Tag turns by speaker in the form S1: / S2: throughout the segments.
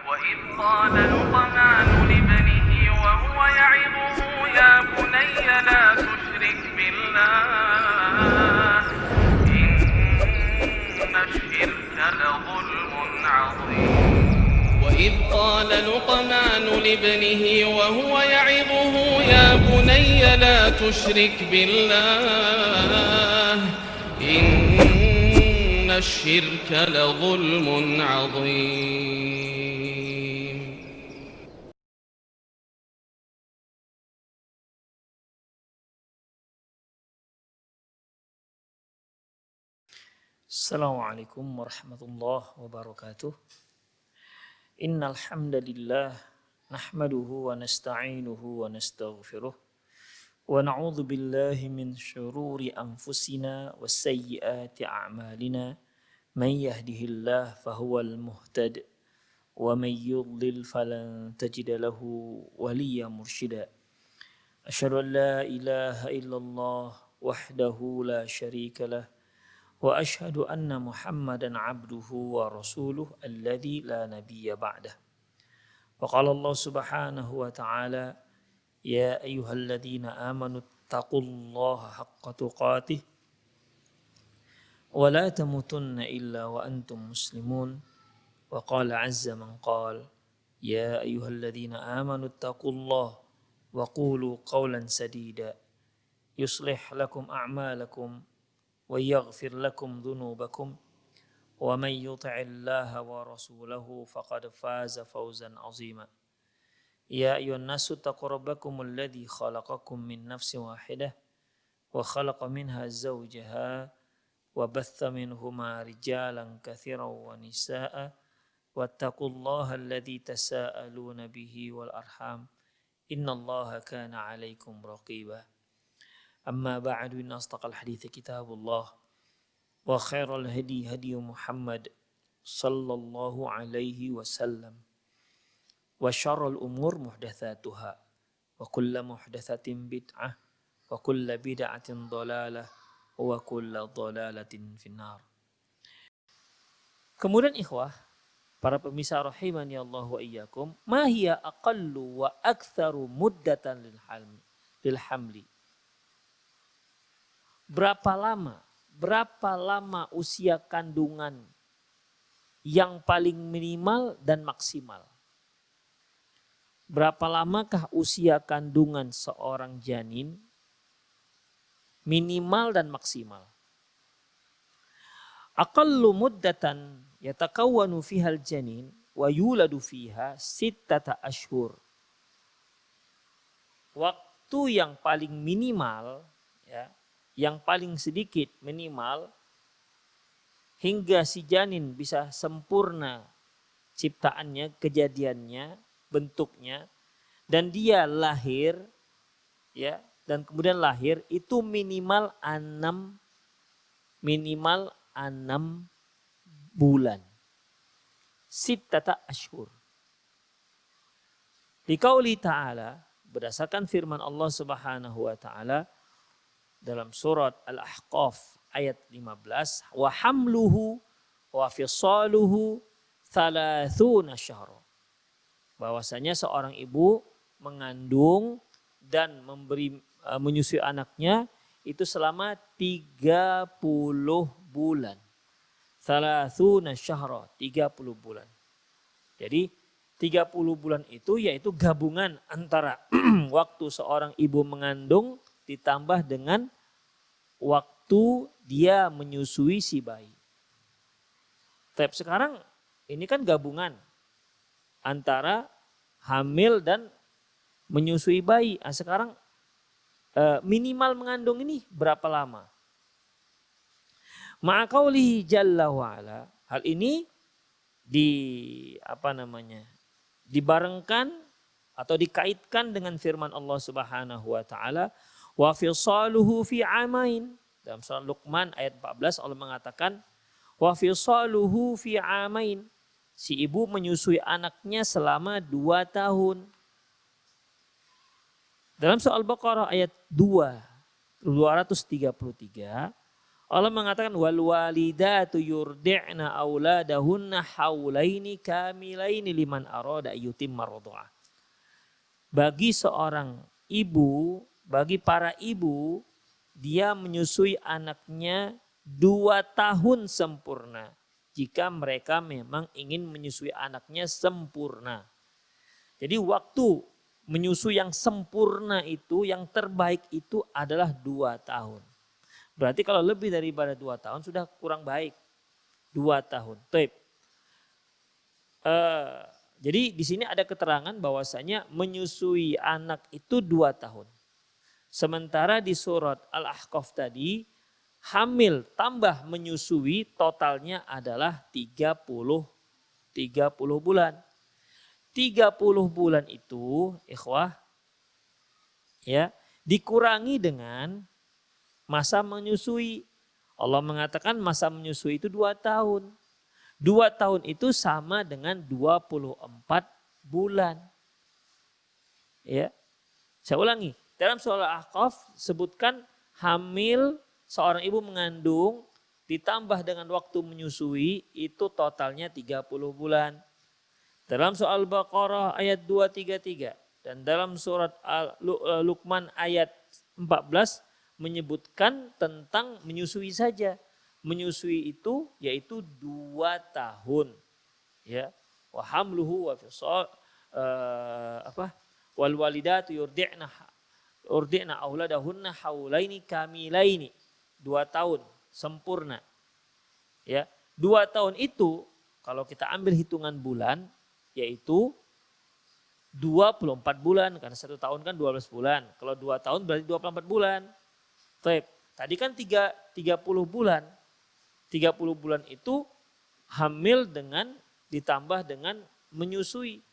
S1: وإذ قال لقمان لابنه وهو يعظه يا بني لا تشرك بالله إن الشرك لظلم عظيم وإذ قال لقمان لابنه وهو يعظه يا بني لا تشرك بالله إن الشرك لظلم عظيم.
S2: Assalamualaikum warahmatullahi wabarakatuh. Innal hamdalillah nahmaduhu wa nasta'inuhu wa nastaghfiruh wa na'udzu billahi min syururi anfusina wa sayyiati a'malina man yahdihillahu fahuwal muhtad wa man yudlil falan tajida lahu waliyyan mursyida. Asyhadu an la ilaha illallah wahdahu la syarika lah wa asyhadu anna Muhammadan abduhu wa rasuluh alladzi la nabiyya ba'dah. Wa qala Allah subhanahu wa ta'ala ya ayyuhalladzina amanu taqullaha haqqa tuqatih wa la tamutunna illa wa antum muslimun. Wa qala azza man qala ya ayyuhalladzina amanu taqullaha wa qulu qawlan sadida yuslih lakum a'malakum wa yaghfir lakum dhunubakum wa man yuti'illaha wa rasulahu faqad faza fawzan 'azima. Ya ayyuhan nasu taqu rabbakumul ladzi khalaqakum min nafsin wahidah wa khalaqa minha zawjaha wa batha minhuma rijalan katsiran wa nisaa'a wattaqullaha alladzi tasaaluna bihi wal arham innallaha kana 'alaikum raqiba. Amma ba'du, inna asdaqal hadithi kitabullah wa khairal hadi hadi Muhammad sallallahu alaihi wasallam wa syarrul umur muhdatsatuha wa kullu muhdatsatin bid'ah wa kullu bid'atin dhalalah wa kullu dhalalatin finnar. Kemudian ikhwah, para pemirsa rahimani Allah wa iyyakum, ma hiya aqallu wa aktsaru muddatan lil hamli. Berapa lama usia kandungan yang paling minimal dan maksimal? Berapa lamakah usia kandungan seorang janin minimal dan maksimal? Aqallu muddatan yatakawwanu fihal janin wa yuladu fiha sittata ashhur. Waktu yang paling minimal, ya, yang paling sedikit minimal hingga si janin bisa sempurna ciptaannya, kejadiannya, bentuknya, dan dia lahir, ya, dan kemudian lahir itu minimal 6 bulan. Sittata ashhur. Liqauli ta'ala, berdasarkan firman Allah Subhanahu wa taala dalam surat Al-Ahqaf ayat 15, wa hamluhu wa fisaluhu 30 syahra. Bahwasanya seorang ibu mengandung dan menyusui anaknya itu selama 30 bulan. 30 syahra, 30 bulan. Jadi 30 bulan itu yaitu gabungan antara waktu seorang ibu mengandung ditambah dengan waktu dia menyusui si bayi. Tapi sekarang ini kan gabungan antara hamil dan menyusui bayi. Nah, sekarang minimal mengandung ini berapa lama? Ma'aqaulihi jalla wa'ala. Hal ini dibarengkan atau dikaitkan dengan firman Allah Subhanahu wa taala, wa fisaluhu fi amain. Dalam surah Luqman ayat 14 Allah mengatakan wa fisaluhu fi amain. Si ibu menyusui anaknya selama 2 tahun. Dalam surah Al-Baqarah ayat 2, 233 Allah mengatakan wal walidatu yurdi'na auladahunna haulaini kamilaini liman arada yutimma radha'ah. Bagi seorang ibu, bagi para ibu, dia menyusui anaknya 2 tahun sempurna. Jika mereka memang ingin menyusui anaknya sempurna. Jadi waktu menyusui yang sempurna itu, yang terbaik itu adalah 2 tahun. Berarti kalau lebih daripada 2 tahun sudah kurang baik. 2 tahun. Jadi di sini ada keterangan bahwasanya menyusui anak itu 2 tahun. Sementara di surat Al-Ahqaf tadi, hamil tambah menyusui totalnya adalah 30 bulan. 30 bulan itu, ikhwah, ya, dikurangi dengan masa menyusui. Allah mengatakan masa menyusui itu 2 tahun. 2 tahun itu sama dengan 24 bulan. Ya. Saya ulangi. Dalam surah Al-Ahqaf sebutkan hamil seorang ibu mengandung ditambah dengan waktu menyusui itu totalnya 30 bulan. Dalam surah Al-Baqarah ayat 233 dan dalam surat Luqman ayat 14 menyebutkan tentang menyusui saja. Menyusui itu yaitu 2 tahun. Ya. Wa hamluhu wa fisal wal walidatu yurdi'na auladahunna haulaini kamilaini. 2 tahun sempurna. Ya. 2 tahun itu kalau kita ambil hitungan bulan yaitu 24 bulan karena 1 tahun kan 12 bulan. Kalau 2 tahun berarti 24 bulan. Baik. Tadi kan 30 bulan. 30 bulan itu hamil dengan ditambah dengan menyusui.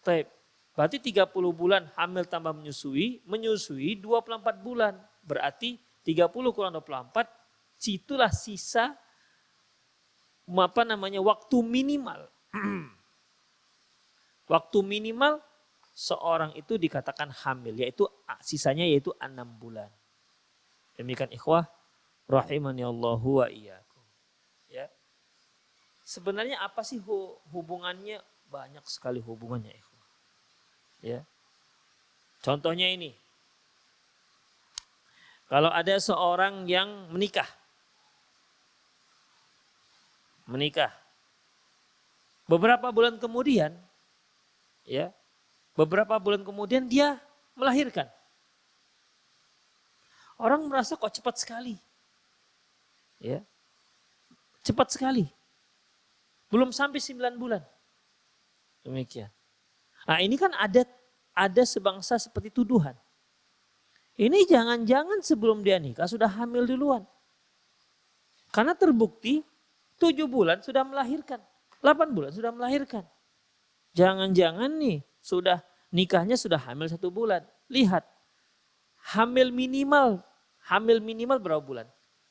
S2: Baik. Berarti 30 bulan hamil tambah menyusui 24 bulan. Berarti 30 kurang 24 situlah sisa waktu minimal. Waktu minimal seorang itu dikatakan hamil yaitu sisanya yaitu 6 bulan. Demikian ikhwah rahimani Allahu wa iyyakum. Ya. Sebenarnya apa sih hubungannya? Banyak sekali hubungannya ikhwah. Ya. Contohnya ini. Kalau ada seorang yang menikah. Beberapa bulan kemudian ya, beberapa bulan kemudian dia melahirkan. Orang merasa kok cepat sekali. Ya. Cepat sekali. Belum sampai 9 bulan. Demikian. Nah, ini kan ada sebangsa seperti tuduhan. Ini jangan-jangan sebelum dia nikah sudah hamil duluan. Karena terbukti 7 bulan sudah melahirkan. 8 bulan sudah melahirkan. Jangan-jangan nih nikahnya sudah hamil 1 bulan. Lihat, hamil minimal berapa bulan?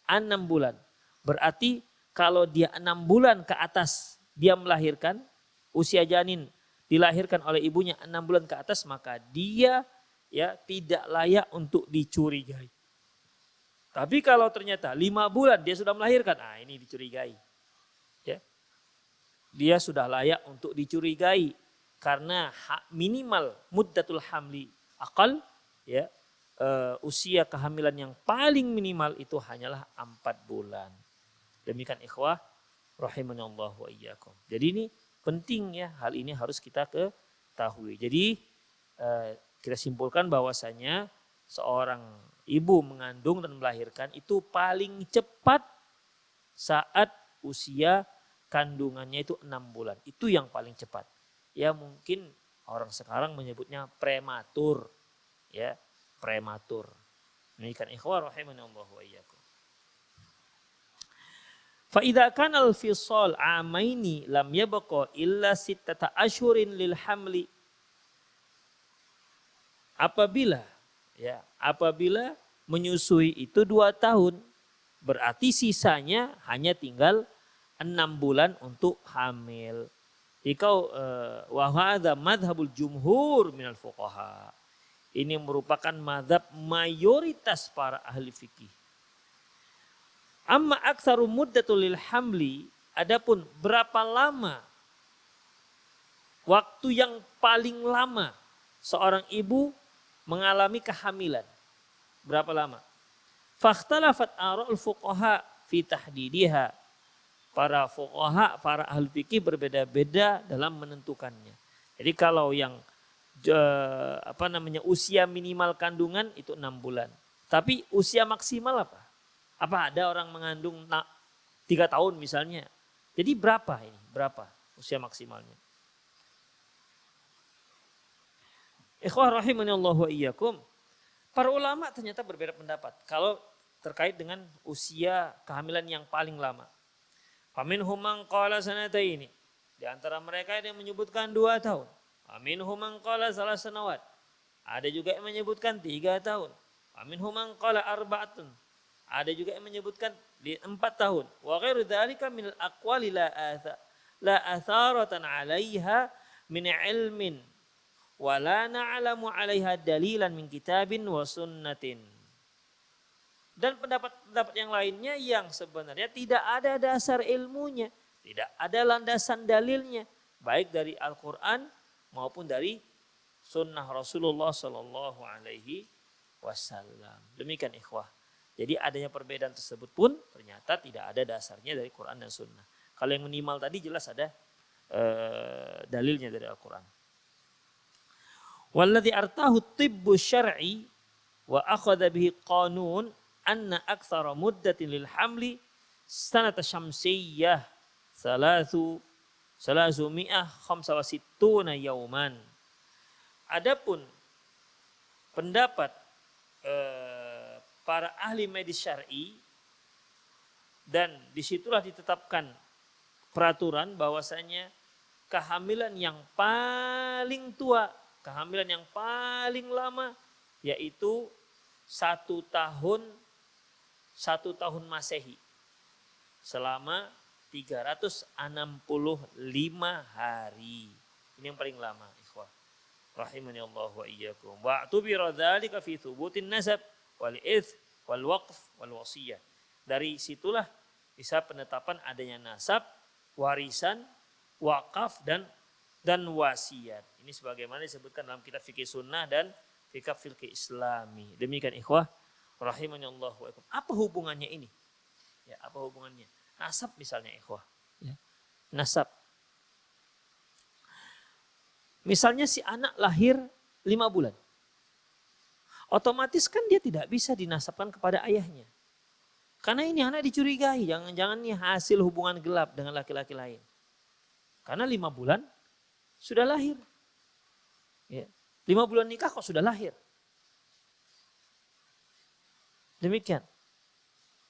S2: 6 bulan. Berarti kalau dia 6 bulan ke atas dia melahirkan, usia janin dilahirkan oleh ibunya 6 bulan ke atas, maka dia ya tidak layak untuk dicurigai. Tapi kalau ternyata 5 bulan dia sudah melahirkan, ini dicurigai. Ya. Dia sudah layak untuk dicurigai karena minimal muddatul hamli akal ya usia kehamilan yang paling minimal itu hanyalah 4 bulan. Demikian ikhwah rahimanallah wa iyyakum. Jadi ini penting ya, hal ini harus kita ketahui. Jadi kita simpulkan bahwasanya seorang ibu mengandung dan melahirkan itu paling cepat saat usia kandungannya itu 6 bulan. Itu yang paling cepat. Ya mungkin orang sekarang menyebutnya prematur. Ya, prematur. Demikian ikhwah rahimanallah wa iyyakum. Fa idza kana al-fisal amaini lam yabqa illa 6 ashhurin lil hamli. Apabila menyusui itu 2 tahun, berarti sisanya hanya tinggal 6 bulan untuk hamil. Jika wa hadza madhhabul jumhur minal fuqaha. Ini merupakan mazhab mayoritas para ahli fikih. Amma aktsaru muddatul lil hamli, adapun berapa lama waktu yang paling lama seorang ibu mengalami kehamilan. Berapa lama? Fakhtalafat ara'ul fuqaha fi tahdidiha. Para fuqaha, para ahli fikih berbeda-beda dalam menentukannya. Jadi kalau yang usia minimal kandungan itu 6 bulan. Tapi usia maksimal apa? Apa ada orang mengandung 3 tahun misalnya? Jadi berapa ini? Berapa usia maksimalnya? Ikhwah rahimanallahu wa iyyakum. Para ulama ternyata berbeda pendapat kalau terkait dengan usia kehamilan yang paling lama. Faminhum man qala sanataini. Di antara mereka ada yang menyebutkan 2 tahun. Faminhum man qala 3 sanawat. Ada juga yang menyebutkan 3 tahun. Faminhum man qala 4. Ada juga yang menyebutkan 4 tahun. Wa ghairu dzalika min al-aqwali la atharatan 'alaiha min ilmin wa la na'lamu 'alaiha dalilan min kitabin wa sunnatin. Dan pendapat-pendapat yang lainnya yang sebenarnya tidak ada dasar ilmunya, tidak ada landasan dalilnya, baik dari Al-Quran maupun dari sunnah Rasulullah Sallallahu Alaihi Wasallam. Demikian ikhwah. Jadi adanya perbedaan tersebut pun ternyata tidak ada dasarnya dari Quran dan sunnah. Kalau yang minimal tadi jelas ada dalilnya dari Al-Quran. Walladzi artahu tibbu syar'i wa akhadha bihi qanun anna aktsara muddatin lil hamli sanata syamsiyyah 365 yauman. Adapun pendapat para ahli medis syar'i, dan disitulah ditetapkan peraturan bahwasanya kehamilan yang paling tua, kehamilan yang paling lama yaitu 1 tahun Masehi selama 365 hari. Ini yang paling lama, ikhwah. Rahimani Allah wa iyyakum. Wa tubira dzalika fi thubutin nasab wal its wal waqf wal wasiyah. Dari situlah bisa penetapan adanya nasab, warisan, wakaf dan wasiat. Ini sebagaimana disebutkan dalam kitab fikih sunnah dan fikih islami. Demikian ikhwah rahimani Allah wa iyyakum. Apa hubungannya ini? Ya, apa hubungannya? Nasab misalnya ikhwah. Ya. Nasab. Misalnya si anak lahir 5 bulan. Otomatis kan dia tidak bisa dinasabkan kepada ayahnya. Karena ini anak dicurigai. Jangan-jangan ini hasil hubungan gelap dengan laki-laki lain. Karena 5 bulan sudah lahir. Ya. 5 bulan nikah kok sudah lahir. Demikian.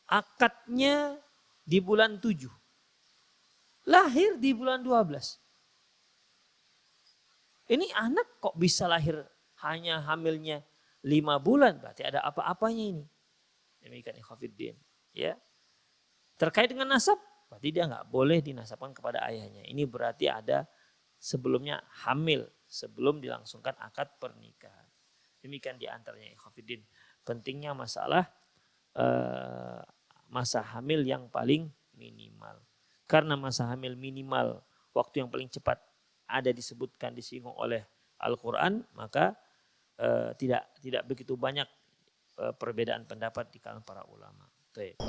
S2: Akadnya di bulan 7. Lahir di bulan 12. Ini anak kok bisa lahir hanya hamilnya 5 bulan. Berarti ada apa-apanya ini. Demikian ikhwafiddin. Ya. Terkait dengan nasab, berarti dia nggak boleh dinasabkan kepada ayahnya. Ini berarti ada sebelumnya hamil. Sebelum dilangsungkan akad pernikahan. Demikian diantaranya ikhwafiddin. Pentingnya masalah masa hamil yang paling minimal. Karena masa hamil minimal waktu yang paling cepat ada disinggung oleh Al-Quran, maka tidak begitu banyak perbedaan pendapat di kalangan para ulama. Baik.